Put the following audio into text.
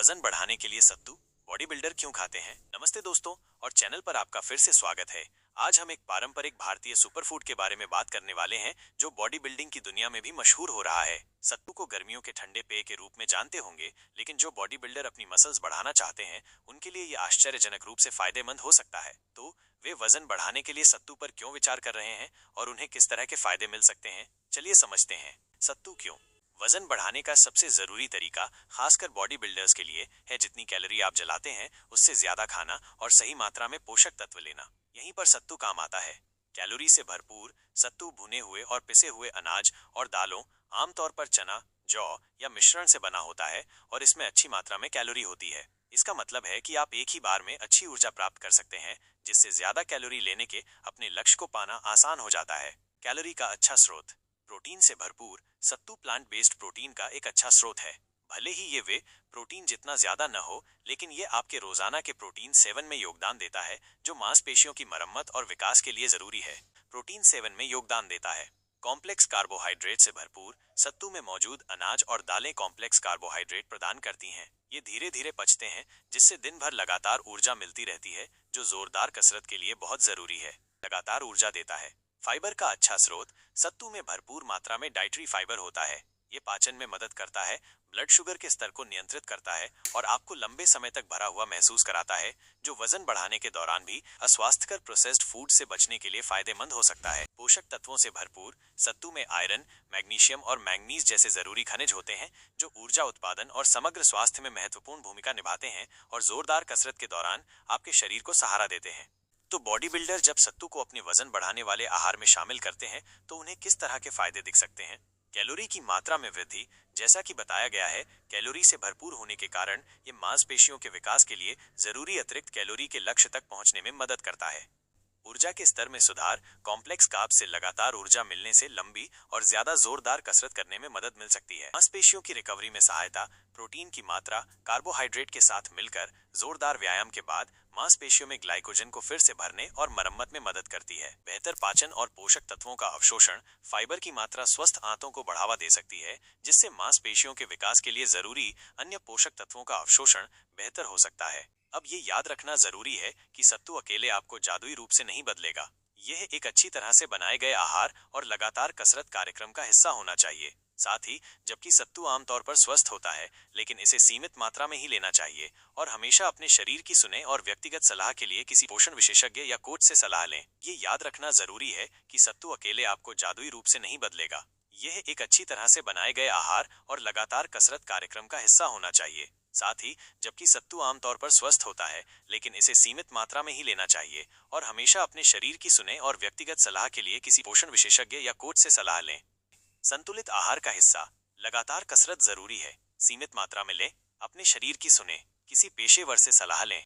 वजन बढ़ाने के लिए सत्तू बॉडी बिल्डर क्यों खाते हैं। नमस्ते दोस्तों, और चैनल पर आपका फिर से स्वागत है। आज हम एक पारंपरिक भारतीय सुपरफूड के बारे में बात करने वाले हैं जो बॉडी बिल्डिंग की दुनिया में भी मशहूर हो रहा है। सत्तू को गर्मियों के ठंडे पेय के रूप में जानते होंगे, लेकिन जो बॉडी बिल्डर अपनी मसल्स बढ़ाना चाहते हैं उनके लिए ये आश्चर्यजनक रूप से फायदेमंद हो सकता है। तो वे वजन बढ़ाने के लिए सत्तू पर क्यों विचार कर रहे हैं और उन्हें किस तरह के फायदे मिल सकते हैं, चलिए समझते हैं। सत्तू क्यों। वजन बढ़ाने का सबसे जरूरी तरीका खासकर बॉडी बिल्डर्स के लिए है जितनी कैलोरी आप जलाते हैं उससे ज्यादा खाना और सही मात्रा में पोषक तत्व लेना। यहीं पर सत्तू काम आता है। कैलोरी से भरपूर सत्तू भुने हुए और पिसे हुए अनाज और दालों, आमतौर पर चना, जौ या मिश्रण से बना होता है और इसमें अच्छी मात्रा में कैलोरी होती है। इसका मतलब है कि आप एक ही बार में अच्छी ऊर्जा प्राप्त कर सकते हैं, जिससे ज्यादा कैलोरी लेने के अपने लक्ष्य को पाना आसान हो जाता है। कैलोरी का अच्छा स्रोत। प्रोटीन से भरपूर सत्तू प्लांट बेस्ड प्रोटीन का एक अच्छा स्रोत है। भले ही ये वे प्रोटीन जितना ज्यादा न हो, लेकिन ये आपके रोजाना के प्रोटीन सेवन में योगदान देता है जो मांसपेशियों की मरम्मत और विकास के लिए जरूरी है। प्रोटीन सेवन में योगदान देता है। कॉम्प्लेक्स कार्बोहाइड्रेट से भरपूर सत्तू में मौजूद अनाज और दालें कॉम्प्लेक्स कार्बोहाइड्रेट प्रदान करती हैं। ये धीरे धीरे पचते हैं, जिससे दिन भर लगातार ऊर्जा मिलती रहती है, जो जोरदार कसरत के लिए बहुत जरूरी है। लगातार ऊर्जा देता है। फाइबर का अच्छा स्रोत। सत्तू में भरपूर मात्रा में डाइटरी फाइबर होता है। ये पाचन में मदद करता है, ब्लड शुगर के स्तर को नियंत्रित करता है और आपको लंबे समय तक भरा हुआ महसूस कराता है, जो वजन बढ़ाने के दौरान भी अस्वास्थ्यकर प्रोसेस्ड फूड से बचने के लिए फायदेमंद हो सकता है। पोषक तत्वों से भरपूर सत्तू में आयरन, मैग्नीशियम और मैंगनीज जैसे जरूरी खनिज होते हैं जो ऊर्जा उत्पादन और समग्र स्वास्थ्य में महत्वपूर्ण भूमिका निभाते हैं और जोरदार कसरत के दौरान आपके शरीर को सहारा देते हैं। तो बॉडी बिल्डर जब सत्तू को अपने वजन बढ़ाने वाले आहार में शामिल करते हैं तो उन्हें किस तरह के फायदे दिख सकते हैं। कैलोरी की मात्रा में वृद्धि। जैसा कि बताया गया है, कैलोरी से भरपूर होने के कारण ये मांसपेशियों के विकास के लिए जरूरी अतिरिक्त कैलोरी के लक्ष्य तक पहुंचने में मदद करता है। ऊर्जा के स्तर में सुधार। कॉम्प्लेक्स कार्ब से लगातार ऊर्जा मिलने से लंबी और ज्यादा जोरदार कसरत करने में मदद मिल सकती है। मांसपेशियों की रिकवरी में सहायता। प्रोटीन की मात्रा कार्बोहाइड्रेट के साथ मिलकर जोरदार व्यायाम के बाद मांसपेशियों में ग्लाइकोजन को फिर से भरने और मरम्मत में मदद करती है। बेहतर पाचन और पोषक तत्वों का अवशोषण। फाइबर की मात्रा स्वस्थ आंतों को बढ़ावा दे सकती है, जिससे मांसपेशियों के विकास के लिए जरूरी अन्य पोषक तत्वों का अवशोषण बेहतर हो सकता है। अब ये याद रखना जरूरी है कि सत्तू अकेले आपको जादुई रूप से नहीं बदलेगा। यह एक अच्छी तरह से बनाए गए आहार और लगातार कसरत कार्यक्रम का हिस्सा होना चाहिए। साथ ही जबकि सत्तू आमतौर पर स्वस्थ होता है, लेकिन इसे सीमित मात्रा में ही लेना चाहिए और हमेशा अपने शरीर की सुने और व्यक्तिगत सलाह के लिए किसी पोषण विशेषज्ञ या कोच से सलाह लें। ये याद रखना जरूरी है कि सत्तू अकेले आपको जादुई रूप से नहीं बदलेगा। यह एक अच्छी तरह से बनाए गए आहार और लगातार कसरत कार्यक्रम का हिस्सा होना चाहिए। साथ ही जबकि सत्तू आमतौर पर स्वस्थ होता है, लेकिन इसे सीमित मात्रा में ही लेना चाहिए और हमेशा अपने शरीर की सुने और व्यक्तिगत सलाह के लिए किसी पोषण विशेषज्ञ या कोच से सलाह लें। संतुलित आहार का हिस्सा। लगातार कसरत जरूरी है, सीमित मात्रा में लें, अपने शरीर की सुने, किसी पेशेवर से सलाह लें।